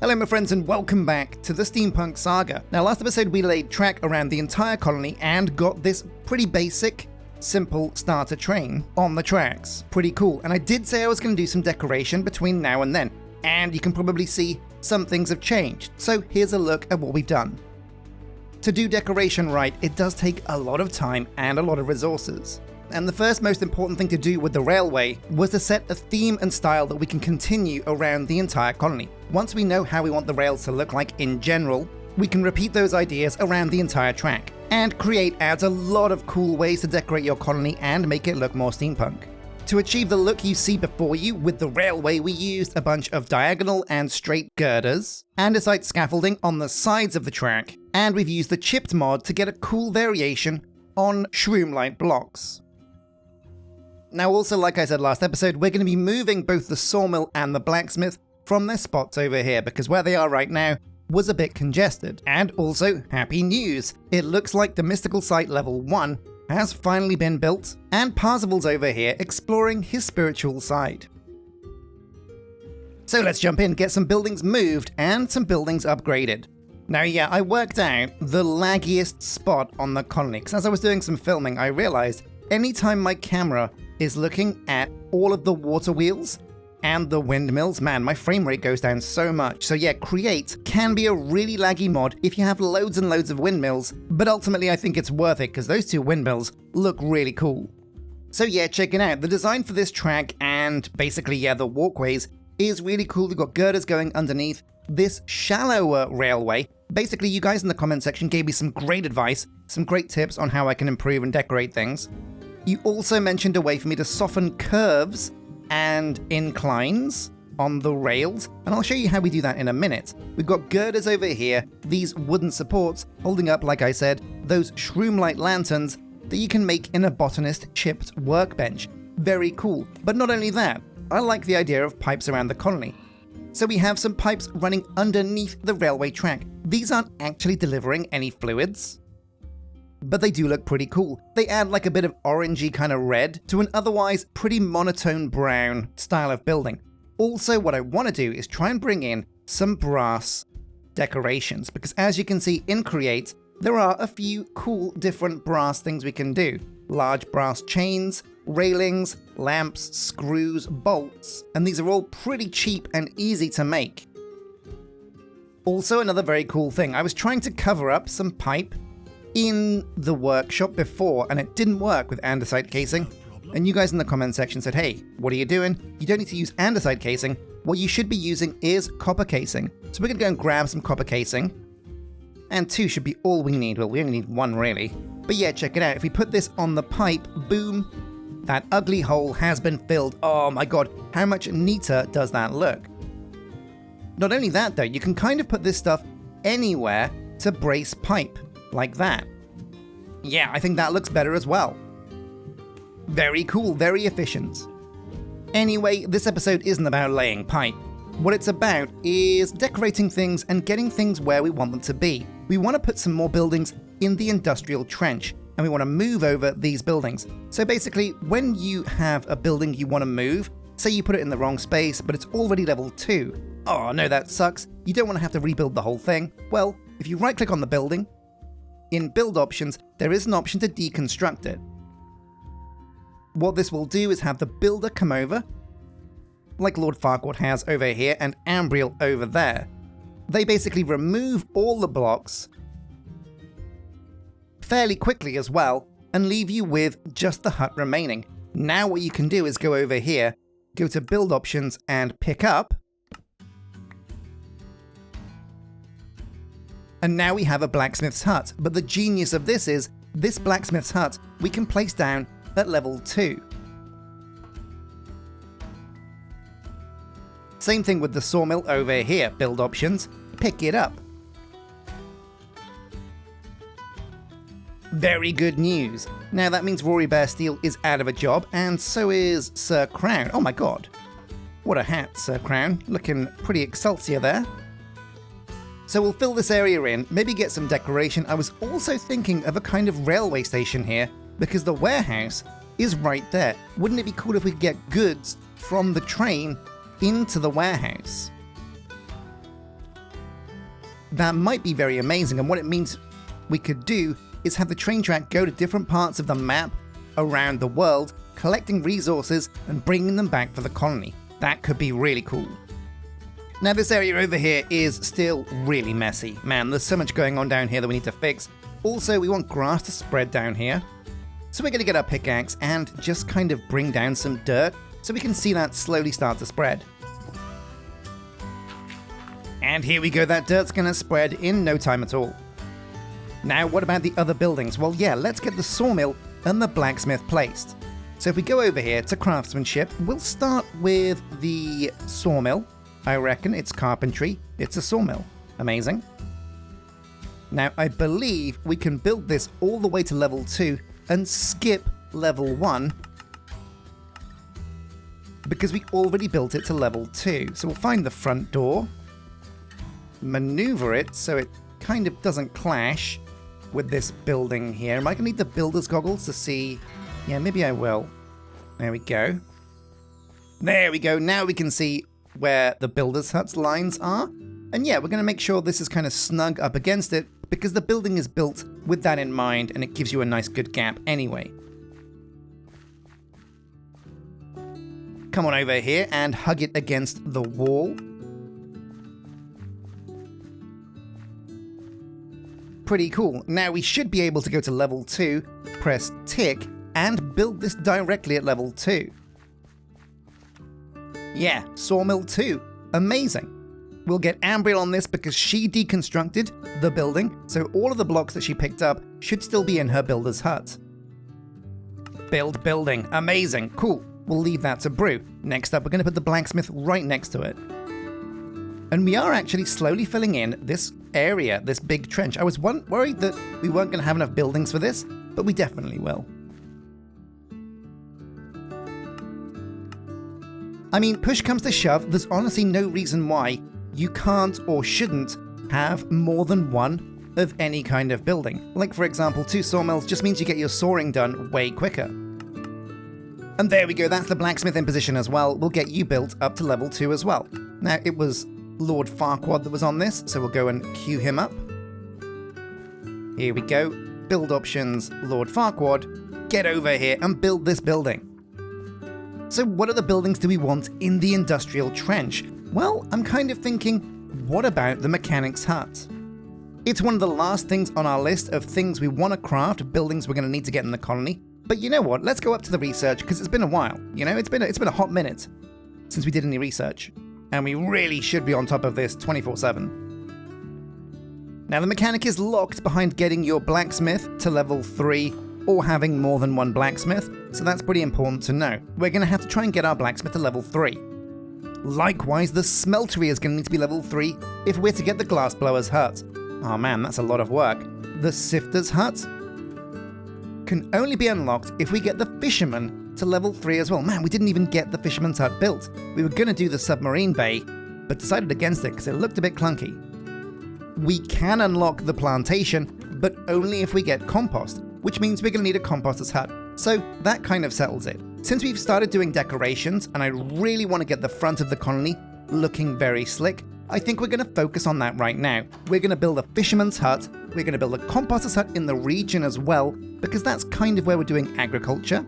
Hello my friends and welcome back to the Steampunk Saga. Now last episode we laid track around the entire colony and got this pretty basic, simple starter train on the tracks. Pretty cool. And I did say I was going to do some decoration between now and then. And you can probably see some things have changed. So here's a look at what we've done. To do decoration right, it does take a lot of time and a lot of resources. And the first most important thing to do with the railway was to set a theme and style that we can continue around the entire colony. Once we know how we want the rails to look like in general, we can repeat those ideas around the entire track. And Create adds a lot of cool ways to decorate your colony and make it look more steampunk. To achieve the look you see before you with the railway, we used a bunch of diagonal and straight girders, andesite scaffolding on the sides of the track, and we've used the chipped mod to get a cool variation on shroom-like blocks. Now also, like I said last episode, we're going to be moving both the sawmill and the blacksmith from their spots over here because where they are right now was a bit congested. And also, happy news! It looks like the mystical site level 1 has finally been built and Parsifal's over here exploring his spiritual side. So let's jump in, get some buildings moved and some buildings upgraded. Now yeah, I worked out the laggiest spot on the colony because as I was doing some filming I realized anytime my camera is looking at all of the water wheels and the windmills, man, my frame rate goes down so much. So yeah, Create can be a really laggy mod if you have loads and loads of windmills, but ultimately I think it's worth it because those two windmills look really cool. So yeah, check it out. The design for this track and basically, yeah, the walkways is really cool. We've got girders going underneath this shallower railway. Basically, you guys in the comment section gave me some great advice, some great tips on how I can improve and decorate things. You also mentioned a way for me to soften curves and inclines on the rails, and I'll show you how we do that in a minute. We've got girders over here, these wooden supports holding up, like I said, those shroom-like lanterns that you can make in a botanist chipped workbench. Very cool. But not only that, I like the idea of pipes around the colony. So we have some pipes running underneath the railway track. These aren't actually delivering any fluids, but they do look pretty cool. They add like a bit of orangey kind of red to an otherwise pretty monotone brown style of building. Also, what I want to do is try and bring in some brass decorations, because as you can see in Create, there are a few cool different brass things we can do. Large brass chains, railings, lamps, screws, bolts, and these are all pretty cheap and easy to make. Also, another very cool thing, I was trying to cover up some pipe in the workshop before and it didn't work with andesite casing, and you guys in the comment section said, hey, what are you doing? You don't need to use andesite casing, what you should be using is copper casing. So we're gonna go and grab some copper casing, and 2 should be all we need. Well, we only need 1 really, but yeah, check it out. If we put this on the pipe, boom, that ugly hole has been filled. Oh my god, how much neater does that look? Not only that though, you can kind of put this stuff anywhere to brace pipe, like that. Yeah, I think that looks better as well. Very cool, very efficient. Anyway, this episode isn't about laying pipe. What it's about is decorating things and getting things where we want them to be. We want to put some more buildings in the industrial trench, and we want to move over these buildings. So basically, when you have a building you want to move, say you put it in the wrong space, but it's already level 2. Oh no, that sucks. You don't want to have to rebuild the whole thing. Well, if you right-click on the building, in build options, there is an option to deconstruct it. What this will do is have the builder come over, like Lord Farquaad has over here and Ambriel over there. They basically remove all the blocks fairly quickly as well and leave you with just the hut remaining. Now what you can do is go over here, go to build options and pick up, and now we have a blacksmith's hut. But the genius of this is, this blacksmith's hut we can place down at level 2. Same thing with the sawmill over here, build options, pick it up. Very good news. Now that means Rory Bear Steel is out of a job, and so is Sir Crown. Oh my god. What a hat, Sir Crown. Looking pretty Excelsior there. So we'll fill this area in, maybe get some decoration. I was also thinking of a kind of railway station here, because the warehouse is right there. Wouldn't it be cool if we could get goods from the train into the warehouse? that might be very amazing, and what it means we could do is have the train track go to different parts of the map around the world, collecting resources and bringing them back for the colony. That could be really cool. Now this area over here is still really messy. Man, there's so much going on down here that we need to fix. Also, we want grass to spread down here. So we're going to get our pickaxe and just kind of bring down some dirt so we can see that slowly start to spread. And here we go, that dirt's going to spread in no time at all. Now, what about the other buildings? Well, yeah, let's get the sawmill and the blacksmith placed. So if we go over here to craftsmanship, we'll start with the sawmill. I reckon it's carpentry, it's a sawmill. Amazing. Now, I believe we can build this all the way to level 2 and skip level 1 because we already built it to level 2. So we'll find the front door, maneuver it so it kind of doesn't clash with this building here. Am I going to need the builder's goggles to see? Yeah, maybe I will. There we go. There we go. Now we can see where the builder's hut's lines are. And yeah, we're going to make sure this is kind of snug up against it because the building is built with that in mind and it gives you a nice good gap anyway. Come on over here and hug it against the wall. Pretty cool. Now we should be able to go to level 2, press tick, and build this directly at level 2. Yeah, sawmill 2. Amazing. We'll get Ambriel on this because she deconstructed the building, so all of the blocks that she picked up should still be in her builder's hut. Build building. Amazing. Cool. We'll leave that to brew. Next up, we're going to put the blacksmith right next to it. And we are actually slowly filling in this area, this big trench. I was worried that we weren't going to have enough buildings for this, but we definitely will. I mean, push comes to shove, there's honestly no reason why you can't or shouldn't have more than one of any kind of building. Like, for example, 2 sawmills just means you get your sawing done way quicker. And there we go, that's the blacksmith in position as well. We'll get you built up to level 2 as well. Now, it was Lord Farquaad that was on this, so we'll go and queue him up. Here we go. Build options, Lord Farquaad. Get over here and build this building. So what other buildings do we want in the industrial trench? Well, I'm kind of thinking, what about the mechanic's hut? It's one of the last things on our list of things we want to craft, buildings we're going to need to get in the colony. But you know what? Let's go up to the research because it's been a while. You know, it's been a hot minute since we did any research. And we really should be on top of this 24/7. Now the mechanic is locked behind getting your blacksmith to level 3 or having more than one blacksmith, so that's pretty important to know. We're going to have to try and get our blacksmith to level 3. Likewise, the smeltery is going to need to be level 3 if we're to get the glassblower's hut. Oh man, that's a lot of work. The sifter's hut can only be unlocked if we get the fisherman to level 3 as well. Man, we didn't even get the fisherman's hut built. We were going to do the submarine bay, but decided against it because it looked a bit clunky. We can unlock the plantation, but only if we get compost, which means we're going to need a composter's hut. So that kind of settles it. Since we've started doing decorations, and I really want to get the front of the colony looking very slick, I think we're going to focus on that right now. We're going to build a fisherman's hut, we're going to build a composter's hut in the region as well, because that's kind of where we're doing agriculture.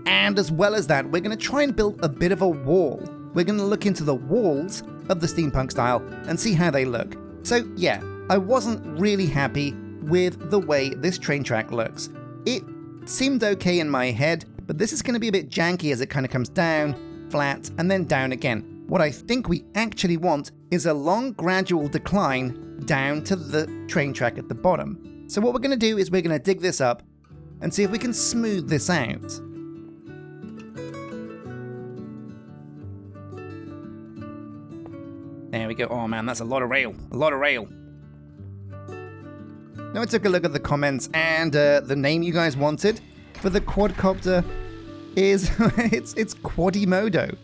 And as well as that, we're going to try and build a bit of a wall. We're going to look into the walls of the steampunk style and see how they look. So yeah, I wasn't really happy with the way this train track looks. It seemed okay in my head, but this is going to be a bit janky as it kind of comes down, flat, and then down again. What I think we actually want is a long gradual decline down to the train track at the bottom. So what we're going to do is we're going to dig this up and see if we can smooth this out. There we go. Oh man, that's a lot of rail. A lot of rail. Now I took a look at the comments and the name you guys wanted for the quadcopter is it's Quasimodo,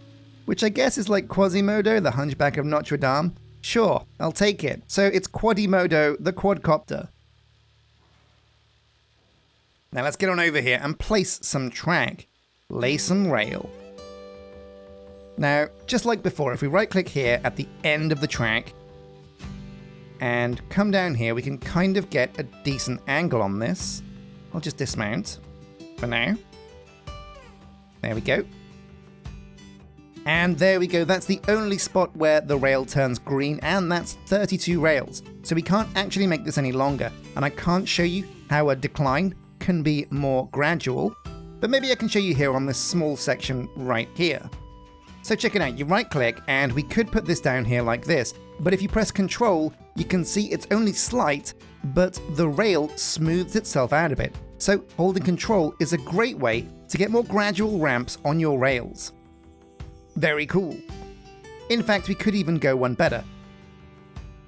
which I guess is like Quasimodo, the Hunchback of Notre Dame. Sure, I'll take it. So it's Quasimodo, the quadcopter. Now let's get on over here and place some track. Lay some rail. Now, just like before, if we right-click here at the end of the track, and come down here, we can kind of get a decent angle on this. I'll just dismount for now. There we go. And there we go, that's the only spot where the rail turns green, and that's 32 rails. So we can't actually make this any longer, and I can't show you how a decline can be more gradual, but maybe I can show you here on this small section right here. So check it out, you right click, and we could put this down here like this, but if you press Control, you can see it's only slight, but the rail smooths itself out a bit. So holding Control is a great way to get more gradual ramps on your rails. Very cool. In fact, we could even go one better.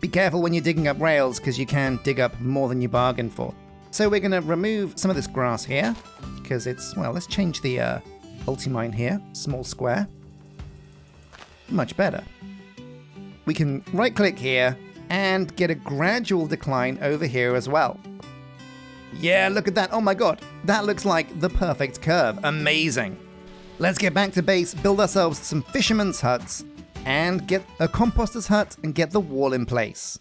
Be careful when you're digging up rails, because you can dig up more than you bargained for. So we're going to remove some of this grass here, because it's, well, let's change the ultimine here, small square. Much better. We can right click here and get a gradual decline over here as well. Yeah, look at that. Oh my god, that looks like the perfect curve. Amazing. Let's get back to base, build ourselves some fishermen's huts, and get a composter's hut and get the wall in place.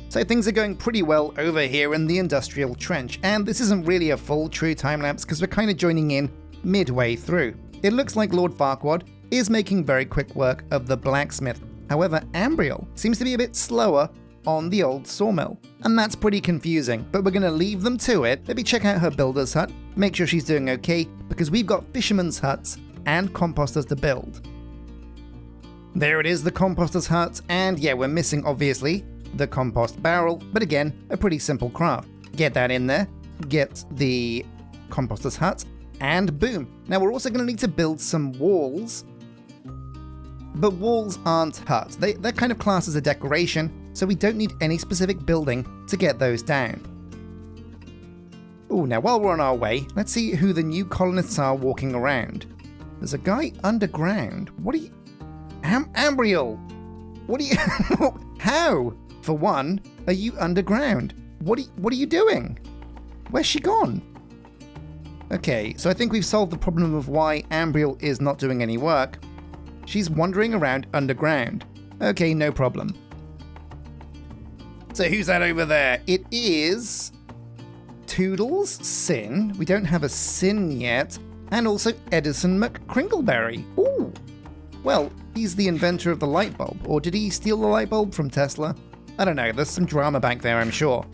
So things are going pretty well over here in the industrial trench, and this isn't really a full true time-lapse because we're kind of joining in midway through. It looks like Lord Farquaad is making very quick work of the blacksmith. However, Ambriel seems to be a bit slower on the old sawmill, and that's pretty confusing, but we're going to leave them to it. Maybe check out her builder's hut, make sure she's doing okay, because we've got fishermen's huts and composters to build. There it is, the composter's hut, and yeah, we're missing, obviously, the compost barrel, but again, a pretty simple craft. Get that in there, get the composter's hut, and boom. Now we're also going to need to build some walls, but walls aren't huts. They're kind of classed as a decoration, so we don't need any specific building to get those down. Oh, now while we're on our way, let's see who the new colonists are walking around. There's a guy underground. What are you... Ambriel! What are you... How? For one, are you underground? What are you doing? Where's she gone? Okay, so I think we've solved the problem of why Ambriel is not doing any work. She's wandering around underground. Okay, no problem. So who's that over there? It is... Toodles, Sjin. We don't have a Sjin yet. And also Edison McCringleberry. Ooh! Well, he's the inventor of the light bulb. Or did he steal the light bulb from Tesla? I don't know, there's some drama back there, I'm sure.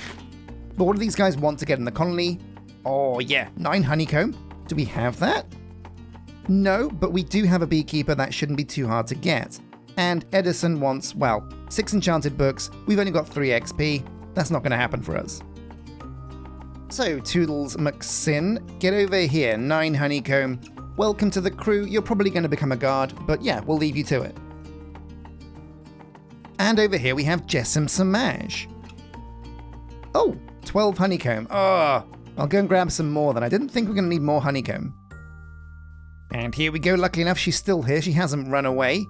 But what do these guys want to get in the colony? Oh yeah, 9 honeycomb. Do we have that? No, but we do have a beekeeper. That shouldn't be too hard to get. And Edison wants, well, 6 enchanted books. We've only got 3 XP. That's not going to happen for us. So, Toodles McSin, get over here, 9 honeycomb. Welcome to the crew. You're probably going to become a guard, but yeah, we'll leave you to it. And over here we have Jessim Samaj. Oh, 12 honeycomb. Oh, I'll go and grab some more then. I didn't think we were going to need more honeycomb. And here we go. Luckily enough, she's still here. She hasn't run away.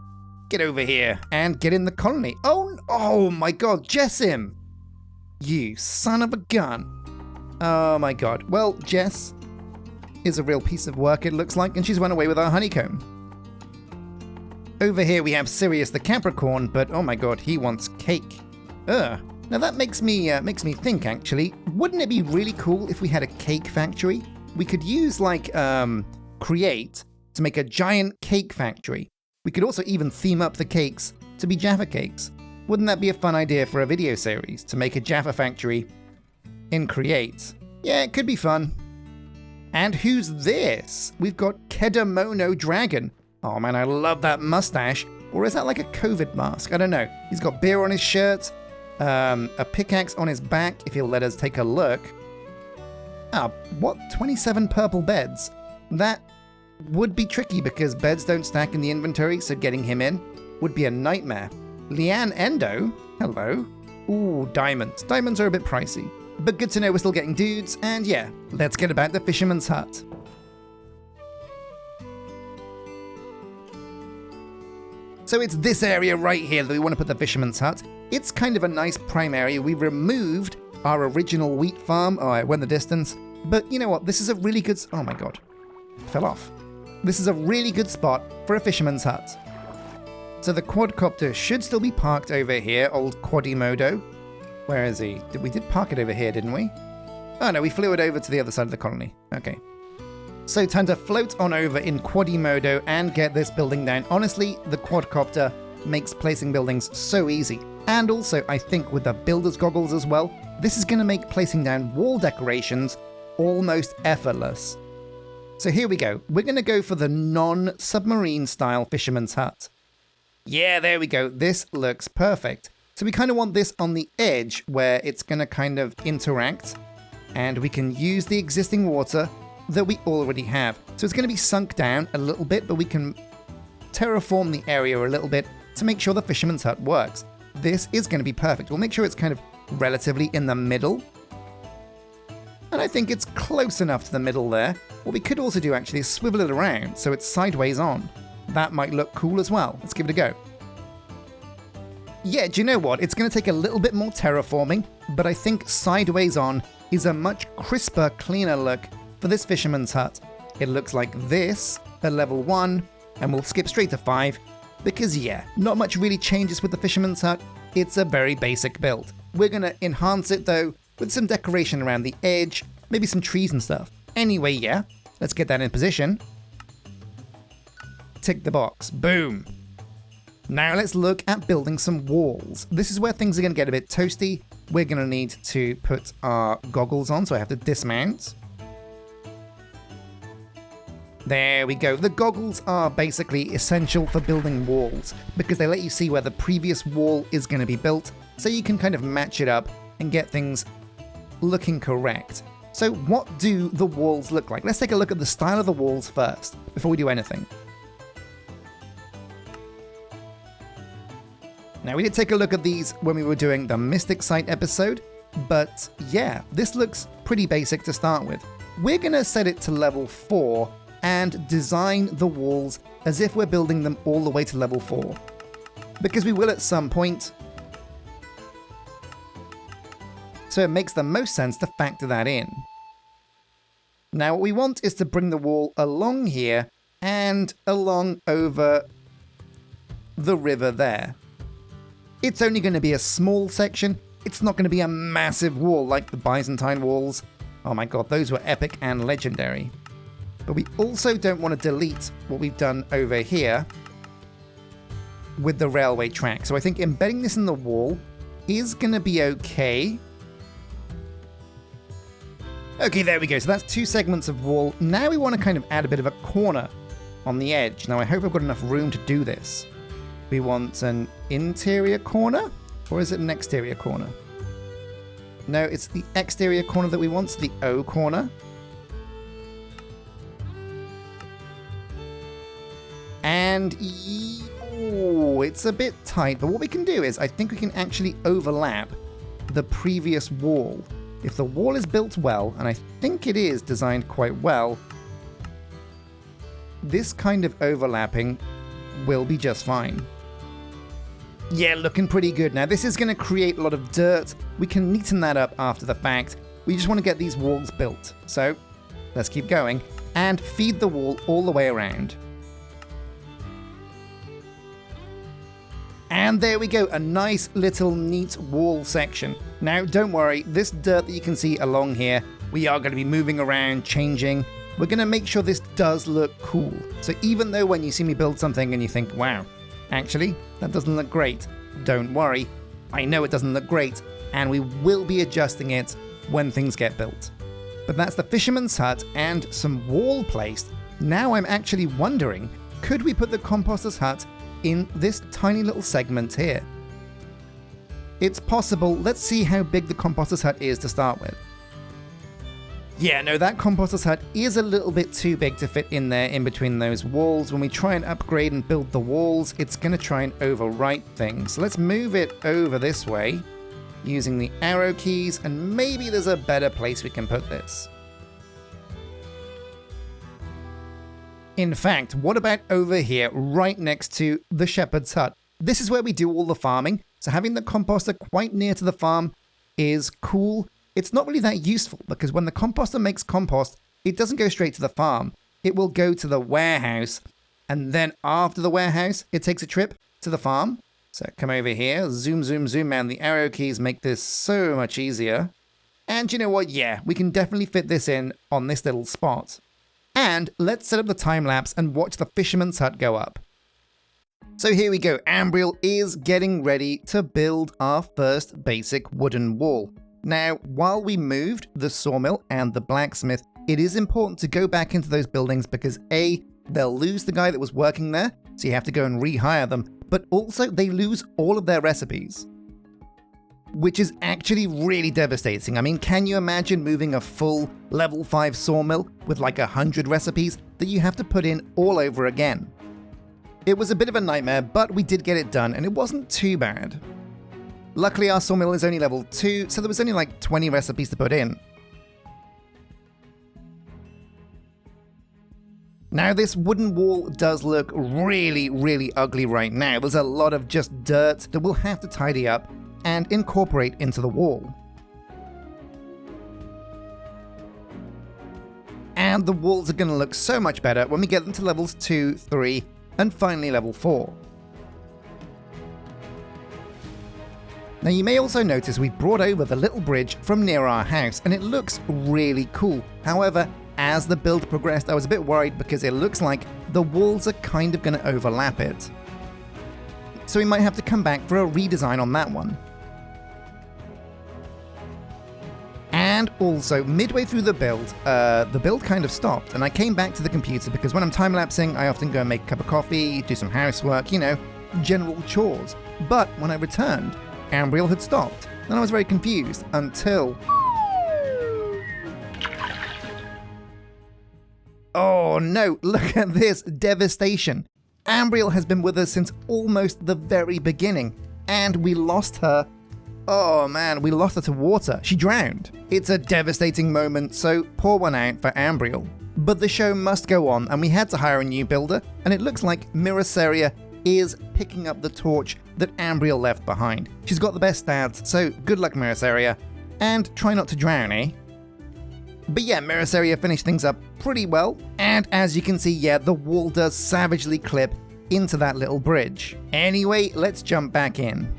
Get over here and get in the colony. Oh my god, Jessim! You son of a gun. Oh my god. Well, Jess is a real piece of work, it looks like, and she's run away with our honeycomb. Over here we have Sirius the Capricorn, but oh my god, he wants cake. Ugh. Now that makes me think, actually. Wouldn't it be really cool if we had a cake factory? We could use, like, Create to make a giant cake factory. We could also even theme up the cakes to be Jaffa cakes. Wouldn't that be a fun idea for a video series, to make a Jaffa factory in Create? Yeah, it could be fun. And who's this? We've got Kedamono Dragon. Oh man, I love that mustache. Or is that like a COVID mask? I don't know. He's got beer on his shirt, a pickaxe on his back, if he'll let us take a look. Ah, what? 27 purple beds? That would be tricky because beds don't stack in the inventory, so getting him in would be a nightmare. Leanne Endo? Hello. Ooh, diamonds. Diamonds are a bit pricey. But good to know we're still getting dudes, and yeah, let's get about the fisherman's hut. So it's this area right here that we want to put the fisherman's hut. It's kind of a nice prime area. We removed our original wheat farm. Oh, it went the distance. But you know what? This is a really good... Oh my god. Fell off. This is a really good spot for a fisherman's hut. So the quadcopter should still be parked over here, old Quadimodo. Where is he? We did park it over here, didn't we? Oh no, we flew it over to the other side of the colony. Okay. So time to float on over in Quadimodo and get this building down. Honestly, the quadcopter makes placing buildings so easy. And also, I think with the builder's goggles as well, this is going to make placing down wall decorations almost effortless. So here we go. We're going to go for the non-submarine style fisherman's hut. Yeah, there we go. This looks perfect. So we kind of want this on the edge where it's going to kind of interact. And we can use the existing water that we already have. So it's going to be sunk down a little bit, but we can terraform the area a little bit to make sure the fisherman's hut works. This is going to be perfect. We'll make sure it's kind of relatively in the middle. And I think it's close enough to the middle there. What we could also do actually is swivel it around so it's sideways on. That might look cool as well. Let's give it a go. Yeah, do you know what? It's going to take a little bit more terraforming, but I think sideways on is a much crisper, cleaner look for this fisherman's hut. It looks like this at level 1, and we'll skip straight to 5, because yeah, not much really changes with the fisherman's hut. It's a very basic build. We're going to enhance it though, with some decoration around the edge, maybe some trees and stuff. Anyway, yeah, let's get that in position. Tick the box. Boom. Now let's look at building some walls. This is where things are going to get a bit toasty. We're going to need to put our goggles on, so I have to dismount. There we go. The goggles are basically essential for building walls because they let you see where the previous wall is going to be built, so you can kind of match it up and get things looking correct. So what do the walls look like? Let's take a look at the style of the walls first before we do anything. Now, we did take a look at these when we were doing the Mystic Site episode, but yeah, this looks pretty basic to start with. We're going to set it to level 4 and design the walls as if we're building them all the way to level 4. Because we will at some point. So it makes the most sense to factor that in. Now what we want is to bring the wall along here and along over the river there. It's only going to be a small section. It's not going to be a massive wall like the Byzantine walls. Oh my god, those were epic and legendary. But we also don't want to delete what we've done over here with the railway track. So I think embedding this in the wall is going to be okay. Okay, there we go. So that's 2 segments of wall. Now we want to kind of add a bit of a corner on the edge. Now I hope I've got enough room to do this. We want an interior corner, or is it an exterior corner? No, it's the exterior corner that we want, so the O corner. And oh, it's a bit tight, but what we can do is I think we can actually overlap the previous wall. If the wall is built well, and I think it is designed quite well, this kind of overlapping will be just fine. Yeah, looking pretty good. Now this is going to create a lot of dirt. We can neaten that up after the fact. We just want to get these walls built. So let's keep going and feed the wall all the way around. And there we go, a nice little neat wall section. Now don't worry, this dirt that you can see along here, we are going to be moving around, changing. We're going to make sure this does look cool. So even though when you see me build something and you think, wow, actually, that doesn't look great, don't worry. I know it doesn't look great, and we will be adjusting it when things get built. But that's the fisherman's hut and some wall placed. Now I'm actually wondering, could we put the composter's hut in this tiny little segment here? It's possible. Let's see how big the composter's hut is to start with. Yeah, no, that composter's hut is a little bit too big to fit in there in between those walls. When we try and upgrade and build the walls, it's going to try and overwrite things. So let's move it over this way using the arrow keys, and maybe there's a better place we can put this. In fact, what about over here, right next to the shepherd's hut? This is where we do all the farming, so having the composter quite near to the farm is cool. It's not really that useful, because when the composter makes compost, it doesn't go straight to the farm. It will go to the warehouse, and then after the warehouse, it takes a trip to the farm. So come over here, zoom, zoom, zoom, man. The arrow keys make this so much easier. And you know what? Yeah, we can definitely fit this in on this little spot. And let's set up the time-lapse and watch the fisherman's hut go up. So here we go. Ambriel is getting ready to build our first basic wooden wall. Now, while we moved the sawmill and the blacksmith, it is important to go back into those buildings because A, they'll lose the guy that was working there, so you have to go and rehire them, but also they lose all of their recipes, which is actually really devastating. I mean, can you imagine moving a full level 5 sawmill with like 100 recipes that you have to put in all over again? It was a bit of a nightmare, but we did get it done, and it wasn't too bad. Luckily, our sawmill is only level 2, so there was only like 20 recipes to put in. Now, this wooden wall does look really, really ugly right now. There's a lot of just dirt that we'll have to tidy up and incorporate into the wall. And the walls are going to look so much better when we get them to levels 2, 3, and finally level 4. Now you may also notice we brought over the little bridge from near our house and it looks really cool. However, as the build progressed, I was a bit worried because it looks like the walls are kind of going to overlap it. So we might have to come back for a redesign on that one. And also, midway through the build kind of stopped, and I came back to the computer because when I'm time-lapsing, I often go and make a cup of coffee, do some housework, you know, general chores. But when I returned, Ambriel had stopped, and I was very confused until... Oh no, look at this devastation. Ambriel has been with us since almost the very beginning, and we lost her. Oh man, we lost her to water. She drowned. It's a devastating moment, so pour one out for Ambriel. But the show must go on, and we had to hire a new builder, and it looks like Mirasaria is picking up the torch that Ambriel left behind. She's got the best stats, so good luck, Mirasaria. And try not to drown, eh? But yeah, Mirasaria finished things up pretty well, and as you can see, yeah, the wall does savagely clip into that little bridge. Anyway, let's jump back in.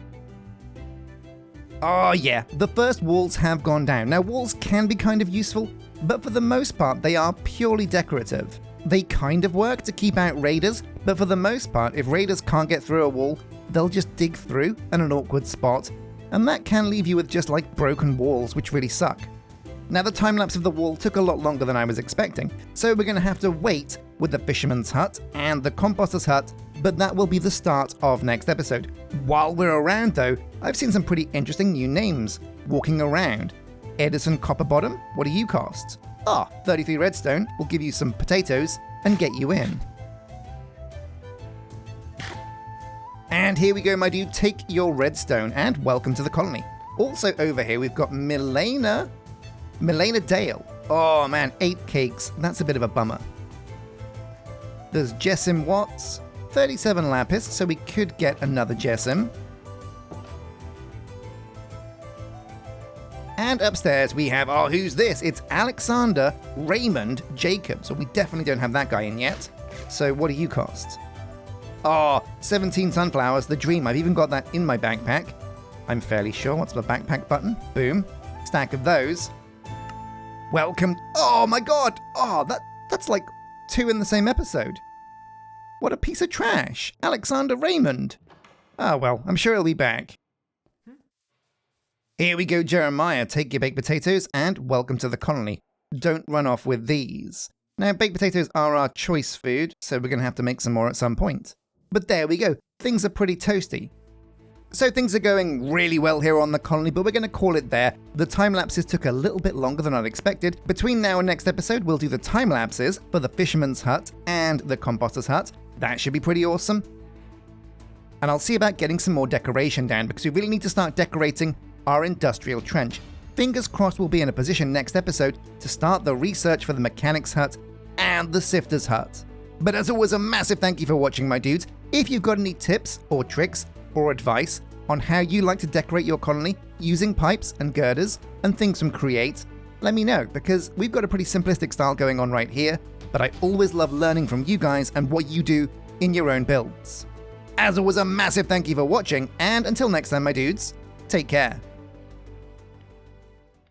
Oh yeah, the first walls have gone down. Now walls can be kind of useful, but for the most part they are purely decorative. They kind of work to keep out raiders, but for the most part if raiders can't get through a wall, they'll just dig through at an awkward spot, and that can leave you with just like broken walls, which really suck. Now the time-lapse of the wall took a lot longer than I was expecting, so we're going to have to wait with the fisherman's hut and the composter's hut, but that will be the start of next episode. While we're around though, I've seen some pretty interesting new names walking around. Edison Copperbottom, what do you cost? 33 redstone will give you some potatoes and get you in. And here we go, my dude, take your redstone and welcome to the colony. Also over here we've got Milena Dale. Oh man, 8 cakes, that's a bit of a bummer. There's Jessim Watts, 37 lapis, so we could get another Jessim. And upstairs we have, who's this? It's Alexander Raymond Jacobs. So we definitely don't have that guy in yet. So what do you cost? 17 sunflowers, the dream. I've even got that in my backpack. I'm fairly sure. What's the backpack button? Boom. Stack of those. Welcome. Oh my god. That's like 2 in the same episode. What a piece of trash. Alexander Raymond. Well, I'm sure he'll be back. Here we go, Jeremiah. Take your baked potatoes and welcome to the colony. Don't run off with these. Now, baked potatoes are our choice food, so we're going to have to make some more at some point. But there we go. Things are pretty toasty. So things are going really well here on the colony, but we're going to call it there. The time-lapses took a little bit longer than I'd expected. Between now and next episode, we'll do the time-lapses for the fisherman's hut and the composter's hut. That should be pretty awesome. And I'll see about getting some more decoration down, because we really need to start decorating our industrial trench. Fingers crossed we'll be in a position next episode to start the research for the mechanic's hut and the sifter's hut. But as always, a massive thank you for watching, my dudes. If you've got any tips or tricks or advice on how you like to decorate your colony using pipes and girders and things from Create, let me know, because we've got a pretty simplistic style going on right here, but I always love learning from you guys and what you do in your own builds. As always, a massive thank you for watching, and until next time, my dudes, take care.